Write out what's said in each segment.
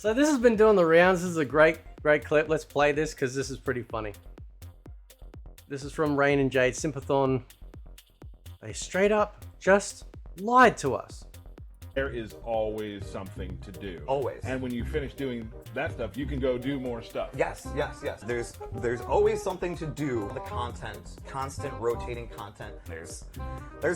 So this has been doing the rounds. This is a great clip. Let's play this because this is pretty funny. This is from Rain and Jade Sympathon. They straight up just lied to us. There is always something to do. Always. And when you finish doing that stuff, you can go do more stuff. Yes. There's always something to do. The content, constant rotating content. There's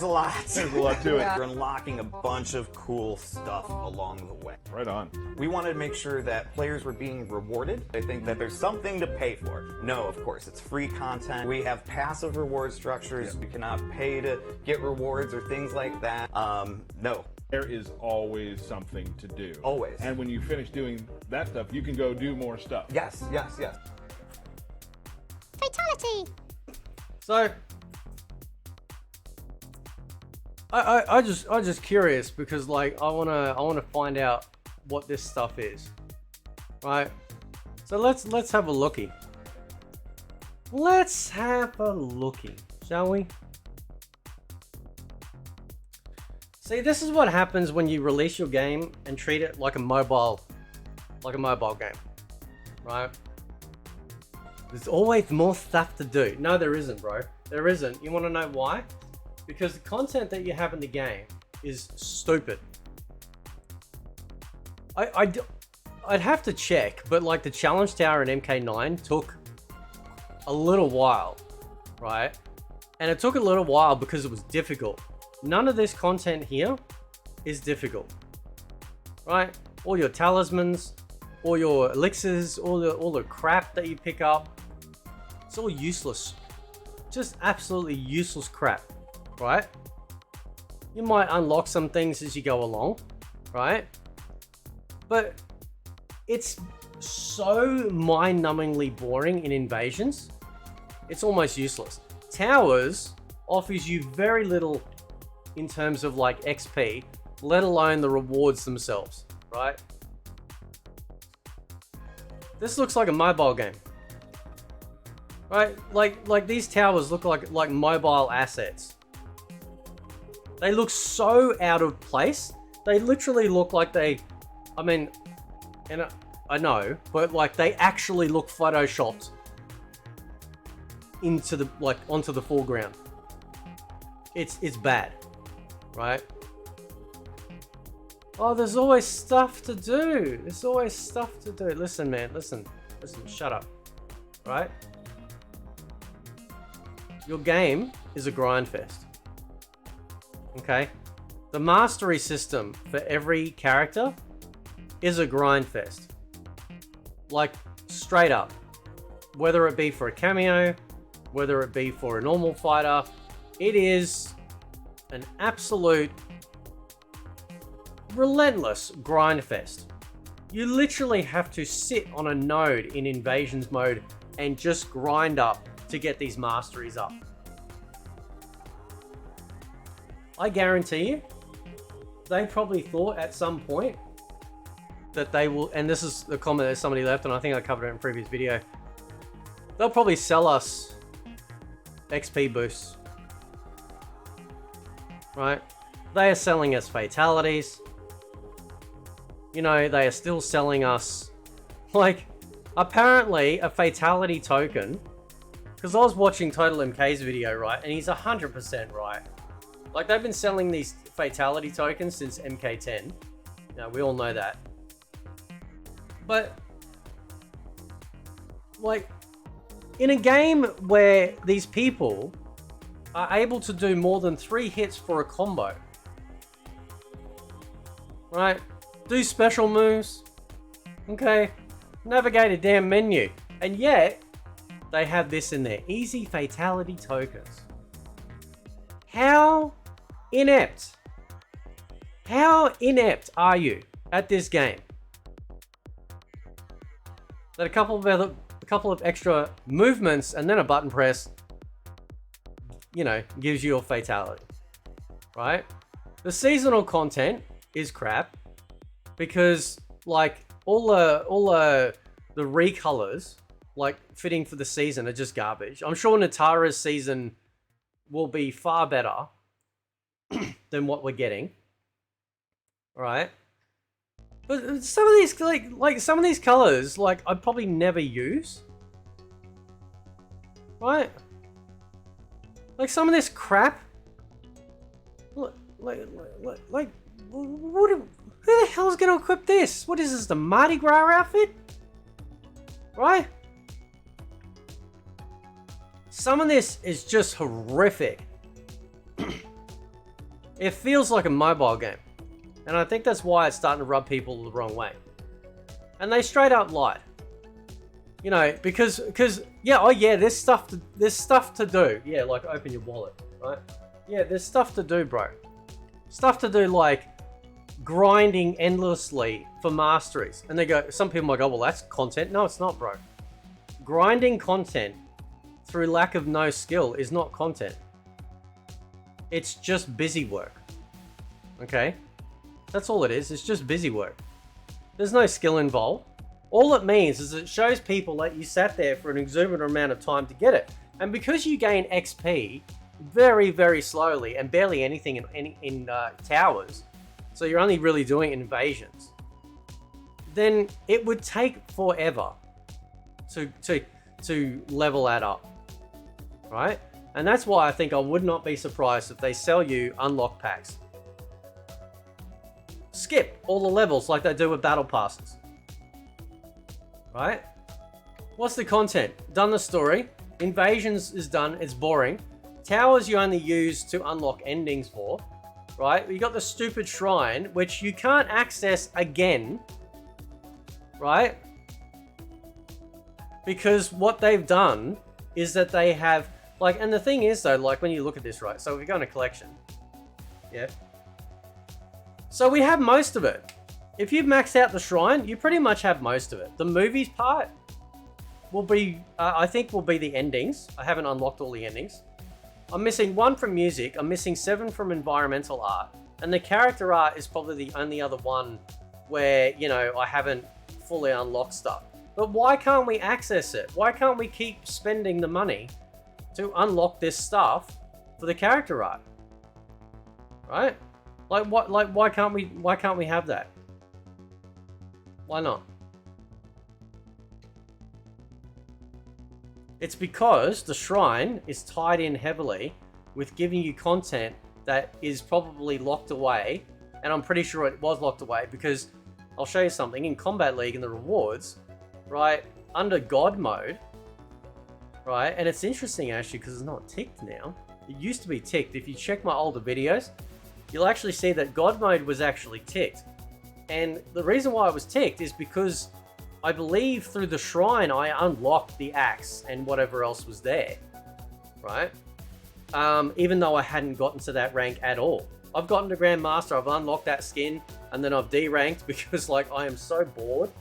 a lot. There's a lot to it. We're unlocking a bunch of cool stuff along the way. Right on. We wanted to make sure that players were being rewarded. I think that there's something to pay for. No, of course, it's free content. We have passive reward structures. You cannot pay to get rewards or things like that. No. There is always something to do. Always. And when you finish doing that stuff, you can go do more stuff. Yes. Fatality! So I just curious because like I wanna find out what this stuff is. Right? So let's have a looky. Let's have a looky, shall we? See, this is what happens when you release your game and treat it like a mobile game, right? There's always more stuff to do. No, there isn't, bro. There isn't. You want to know why? Because the content that you have in the game is stupid. I'd have to check, but like the challenge tower in MK9 took a little while, right? And it took a little while because it was difficult. None of this content here is difficult, right? All your talismans, all your elixirs, all the crap that you pick up, it's all useless. Just absolutely useless crap, right? You might unlock some things as you go along, right? But it's so mind-numbingly boring in invasions, it's almost useless. Towers offers you very little in terms of like XP, let alone the rewards themselves, right? This looks like a mobile game, right? Like these towers look like mobile assets. They look so out of place. They literally look like they, I mean, and I know, but like they actually look photoshopped into the onto the foreground. It's bad. Right? Oh, there's always stuff to do. There's always stuff to do. Listen, man. Listen. Shut up. Right? Your game is a grind fest. Okay? The mastery system for every character is a grind fest. Like, straight up. Whether it be for a cameo, whether it be for a normal fighter, it is an absolute relentless grind fest. You literally have to sit on a node in invasions mode and just grind up to get these masteries up. I guarantee you, they probably thought at some point that they will, and this is the comment that somebody left, and I think I covered it in a previous video, they'll probably sell us XP boosts. Right? They are selling us fatalities. You know, they are still selling us, like, apparently a fatality token, because I was watching Total MK's video, right, and he's 100% right. Like, they've been selling these fatality tokens since MK10. Now, we all know that. But, like, in a game where these people are able to do more than 3 hits for a combo, right? Do special moves, okay? Navigate a damn menu, and yet they have this in there: easy fatality tokens. How inept are you at this game that a couple of extra movements and then a button press, you know, gives you a fatality, right? The seasonal content is crap because like all the recolors like fitting for the season are just garbage. I'm sure Natara's season will be far better than what we're getting, right? But some of these, like some of these colors, like I'd probably never use. Right? Like some of this crap. Like, who the hell is going to equip this? What is this, the Mardi Gras outfit? Right? Some of this is just horrific. It feels like a mobile game. And I think that's why it's starting to rub people the wrong way. And they straight up lied. You know, because yeah, oh yeah, there's stuff to do. Yeah, like open your wallet, right? Yeah, there's stuff to do, bro. Stuff to do like grinding endlessly for masteries. And they go, some people might go, well, that's content. No, it's not, bro. Grinding content through lack of no skill is not content. It's just busy work. Okay? That's all it is. It's just busy work. There's no skill involved. All it means is it shows people that you sat there for an exuberant amount of time to get it. And because you gain XP very, very slowly and barely anything in towers, so you're only really doing invasions, then it would take forever to level that up, right? And that's why I think I would not be surprised if they sell you unlock packs. Skip all the levels like they do with battle passes. Right? What's the content? Done the story. Invasions is done. It's boring. Towers you only use to unlock endings for. Right? You got the stupid shrine, which you can't access again. Right? Because what they've done is that they have, like, and the thing is though, like when you look at this, right? So if we go in a collection. Yeah. So we have most of it. If you've maxed out the shrine, you pretty much have most of it. The movies part will be, I think will be the endings. I haven't unlocked all the endings. I'm missing 1 from music. I'm missing 7 from environmental art. And the character art is probably the only other one where, you know, I haven't fully unlocked stuff. But why can't we access it? Why can't we keep spending the money to unlock this stuff for the character art? Right? Like what? Like why can't we have that? Why not? It's because the shrine is tied in heavily with giving you content that is probably locked away, and I'm pretty sure it was locked away because I'll show you something in Combat League in the rewards, right? Under God mode, right? And it's interesting actually because it's not ticked now. It used to be ticked. If you check my older videos, you'll actually see that God mode was actually ticked. And the reason why it was ticked is because I believe through the shrine I unlocked the axe and whatever else was there, right? Even though I hadn't gotten to that rank at all. I've gotten to Grandmaster, I've unlocked that skin, and then I've deranked because like I am so bored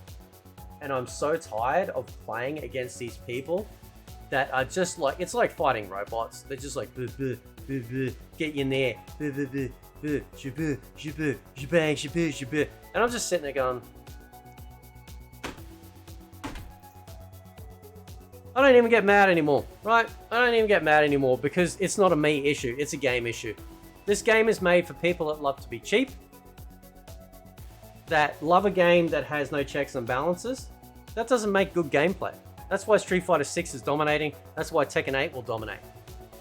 and I'm so tired of playing against these people that are just like, it's like fighting robots. They're just like, buh, buh, buh, buh, get in there, buh, buh, buh. And I'm just sitting there going, I don't even get mad anymore, right? I don't even get mad anymore because it's not a me issue, it's a game issue. This game is made for people that love to be cheap, that love a game that has no checks and balances. That doesn't make good gameplay. That's why Street Fighter 6 is dominating. That's why Tekken 8 will dominate,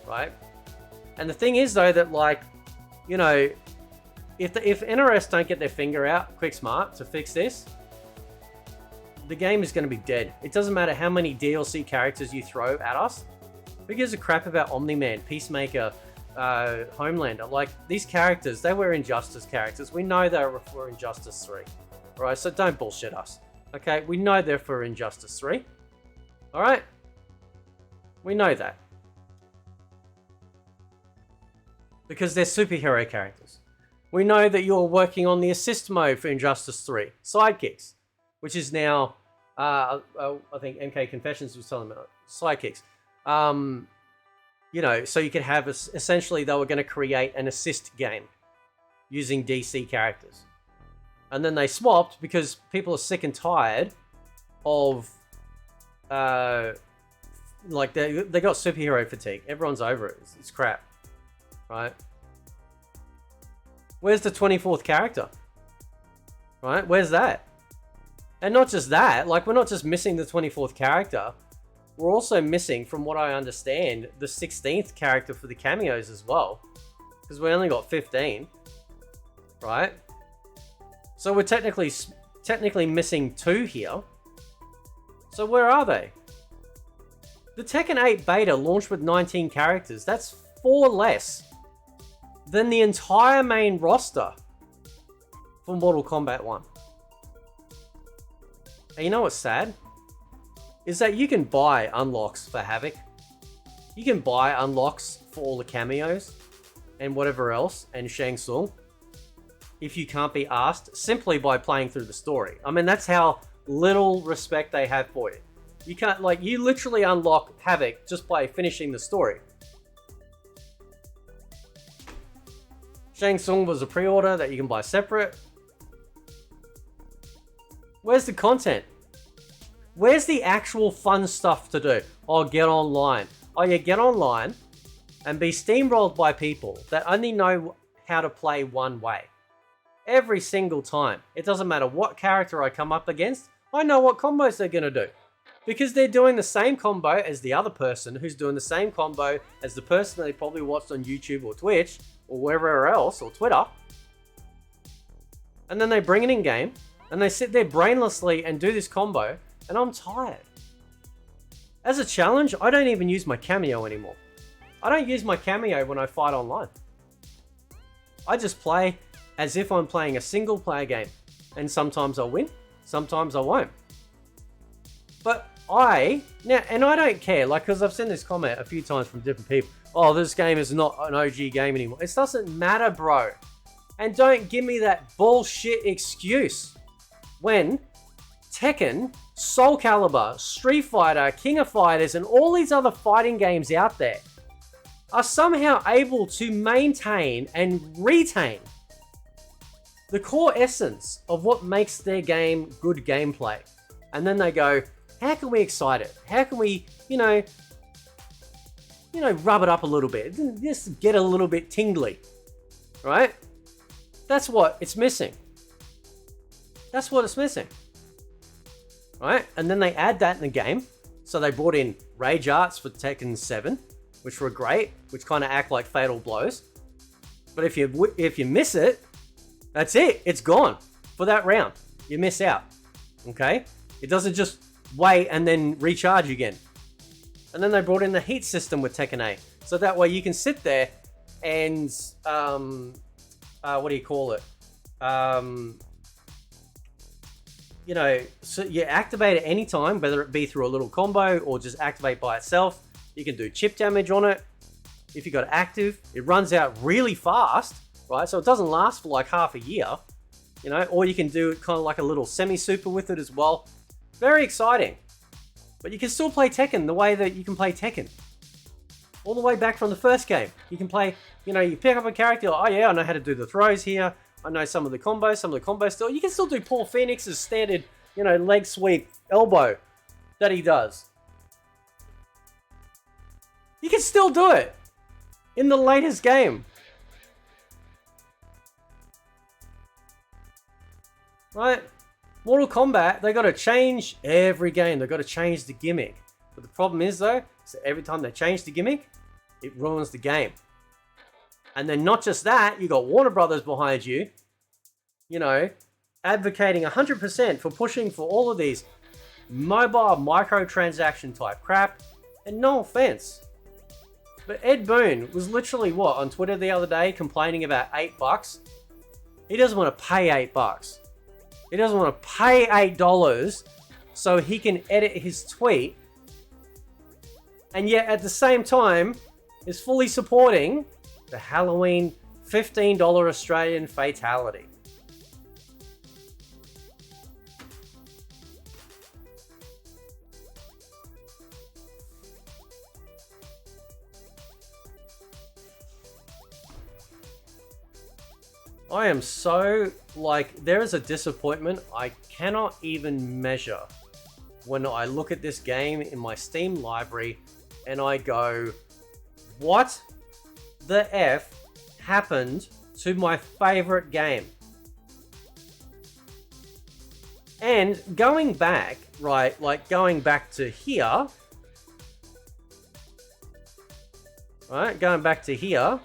right? And the thing is though that like, you know, if NRS don't get their finger out quick smart to fix this, the game is going to be dead. It doesn't matter how many DLC characters you throw at us. Who gives a crap about Omni-Man, Peacemaker, Homelander? Like, these characters, they were Injustice characters. We know they were for Injustice 3. Alright, so don't bullshit us. Okay, we know they're for Injustice 3. Alright? We know that. Because they're superhero characters. We know that you're working on the assist mode for Injustice 3. Sidekicks. Which is now, I think MK Confessions was telling me, sidekicks. You know, so you could have, essentially they were going to create an assist game using DC characters. And then they swapped because people are sick and tired of, like, they got superhero fatigue. Everyone's over it. It's crap. Right? Where's the 24th character? Right? Where's that? And not just that, like, we're not just missing the 24th character. We're also missing, from what I understand, the 16th character for the cameos as well. Because we only got 15. Right? So we're technically missing 2 here. So where are they? The Tekken 8 beta launched with 19 characters. That's 4 less than the entire main roster for Mortal Kombat 1. And you know what's sad? Is that you can buy unlocks for Havoc. You can buy unlocks for all the cameos and whatever else, and Shang Tsung, if you can't be asked, simply by playing through the story. I mean, that's how little respect they have for you. You can't, like, you literally unlock Havoc just by finishing the story. Shang Tsung was a pre-order that you can buy separate. Where's the content? Where's the actual fun stuff to do? Oh, get online. Oh yeah, get online and be steamrolled by people that only know how to play one way. Every single time. It doesn't matter what character I come up against, I know what combos they're going to do. Because they're doing the same combo as the other person who's doing the same combo as the person they probably watched on YouTube or Twitch or wherever else, or Twitter. And then they bring it in game and they sit there brainlessly and do this combo, and I'm tired. As a challenge, I don't even use my cameo anymore. I don't use my cameo when I fight online. I just play as if I'm playing a single player game. And sometimes I'll win, sometimes I won't. But I don't care, like, because I've seen this comment a few times from different people. Oh, this game is not an OG game anymore. It doesn't matter, bro. And don't give me that bullshit excuse when Tekken, Soul Calibur, Street Fighter, King of Fighters, and all these other fighting games out there are somehow able to maintain and retain the core essence of what makes their game good gameplay. And then they go, how can we excite it? How can we, rub it up a little bit? Just get a little bit tingly, right? That's what it's missing. That's what it's missing. Right? And then they add that in the game. So they brought in Rage Arts for Tekken 7, which were great, which kind of act like fatal blows. But if you miss it, that's it. It's gone for that round. You miss out. Okay? It doesn't just wait and then recharge again. And then they brought in the heat system with Tekken 8. So that way you can sit there and, what do you call it? So you activate it anytime, whether it be through a little combo or just activate by itself. You can do chip damage on it. If you got it active, it runs out really fast, right? So it doesn't last for like half a year, or you can do it kind of like a little semi-super with it as well. Very exciting. But you can still play Tekken the way that you can play Tekken. All the way back from the first game. You can play, you pick up a character, oh yeah, I know how to do the throws here. I know some of the combos still. You can still do Paul Phoenix's standard, leg sweep elbow that he does. You can still do it in the latest game. Right? Mortal Kombat, they got to change every game. They got to change the gimmick. But the problem is though, is that every time they change the gimmick, it ruins the game. And then not just that, you got Warner Brothers behind you, advocating 100% for pushing for all of these mobile microtransaction type crap. And no offense, but Ed Boon was literally on Twitter the other day complaining about $8. He doesn't want to pay $8. He doesn't want to pay $8 so he can edit his tweet. And yet at the same time is fully supporting the Halloween $15 Australian fatality. I am so, there is a disappointment I cannot even measure when I look at this game in my Steam library and I go, what the F happened to my favorite game? And going back, right, like going back to here, right, going back to here,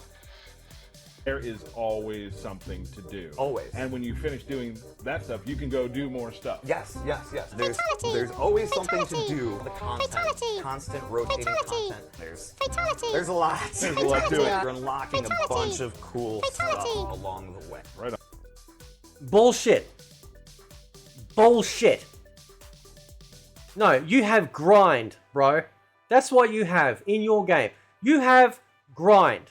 There is always something to do. Always. And when you finish doing that stuff, you can go do more stuff. Yes. There's always something to do. The content, constant rotating content. There's a lot. There's a lot to it. You're unlocking a bunch of cool stuff along the way. Right on. bullshit. Bullshit. No, you have grind, bro. That's what you have in your game. You have grind.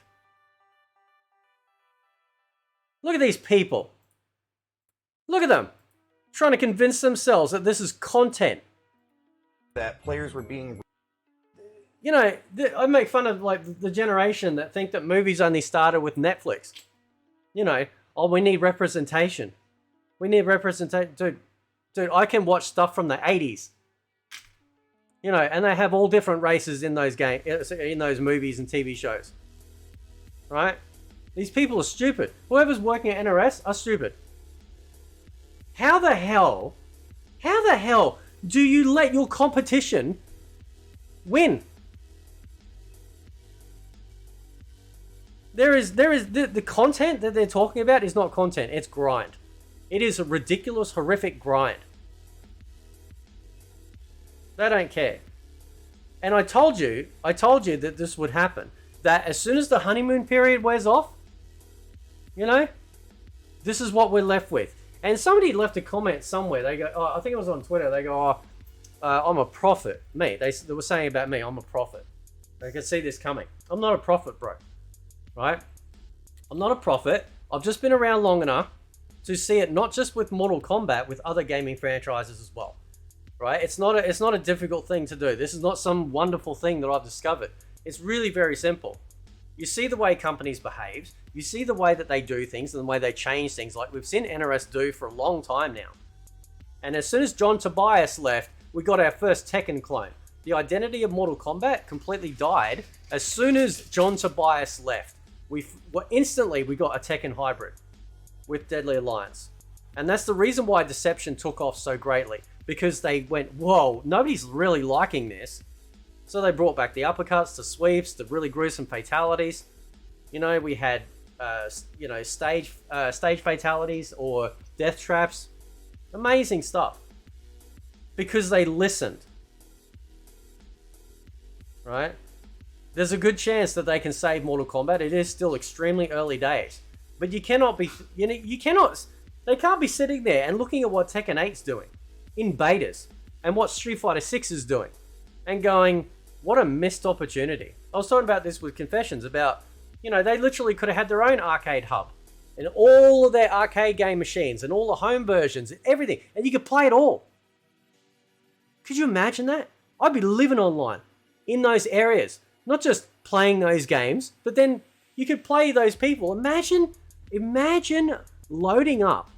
Look at these people. Look at them. Trying to convince themselves that this is content. That players were being... You know, I make fun of like the generation that think that movies only started with Netflix. You know, oh, we need representation. We need representation. Dude, I can watch stuff from the 80s. You know, and they have all different races in those in those movies and TV shows. Right? These people are stupid. Whoever's working at NRS are stupid. How the hell do you let your competition win? The content that they're talking about is not content, it's grind. It is a ridiculous, horrific grind. They don't care. And I told you that this would happen. That as soon as the honeymoon period wears off, you know, this is what we're left with. And somebody left a comment somewhere. They go, oh, I think it was on Twitter. They go, I'm a prophet. Me. They were saying about me, I'm a prophet. I can see this coming. I'm not a prophet, bro. Right? I'm not a prophet. I've just been around long enough to see it not just with Mortal Kombat, with other gaming franchises as well. Right? It's not a difficult thing to do. This is not some wonderful thing that I've discovered. It's really very simple. You see the way companies behave. You see the way that they do things and the way they change things, like we've seen NRS do for a long time now. And as soon as John Tobias left, we got our first Tekken clone. The identity of Mortal Kombat completely died as soon as John Tobias left. We got a Tekken hybrid with Deadly Alliance. And that's the reason why Deception took off so greatly. Because they went, whoa, nobody's really liking this. So they brought back the uppercuts, the sweeps, the really gruesome fatalities. You know, we had, stage fatalities or death traps. Amazing stuff. Because they listened. Right? There's a good chance that they can save Mortal Kombat. It is still extremely early days. But you cannot be, they can't be sitting there and looking at what Tekken 8's doing in betas and what Street Fighter 6 is doing and going, what a missed opportunity. I was talking about this with Confessions about, they literally could have had their own arcade hub and all of their arcade game machines and all the home versions and everything, and you could play it all. Could you imagine that? I'd be living online in those areas, not just playing those games, but then you could play those people. Imagine loading up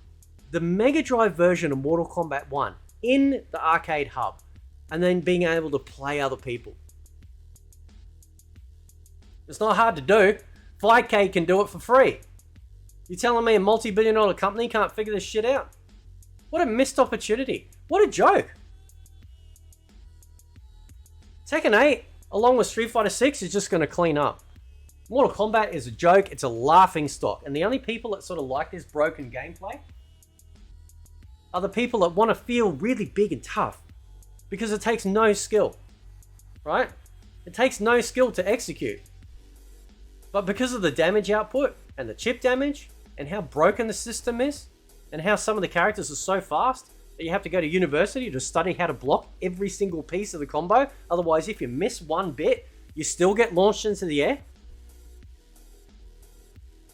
the Mega Drive version of Mortal Kombat 1 in the arcade hub and then being able to play other people. It's not hard to do. 5K can do it for free. You telling me a multi-billion-dollar company can't figure this shit out? What a missed opportunity. What a joke. Tekken 8, along with Street Fighter 6, is just going to clean up. Mortal Kombat is a joke. It's a laughing stock. And the only people that sort of like this broken gameplay are the people that want to feel really big and tough. Because it takes no skill. Right? It takes no skill to execute. But because of the damage output and the chip damage and how broken the system is and how some of the characters are so fast that you have to go to university to study how to block every single piece of the combo. Otherwise, if you miss one bit, you still get launched into the air.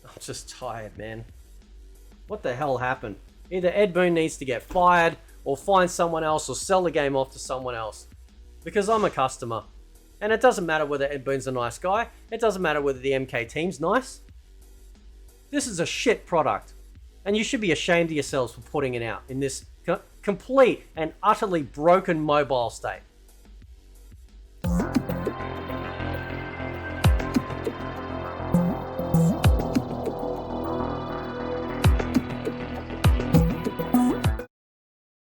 I'm just tired, man. What the hell happened? Either Ed Boon needs to get fired or find someone else or sell the game off to someone else. Because I'm a customer. And it doesn't matter whether Ed Boon's a nice guy. It doesn't matter whether the MK team's nice. This is a shit product. And you should be ashamed of yourselves for putting it out in this complete and utterly broken mobile state.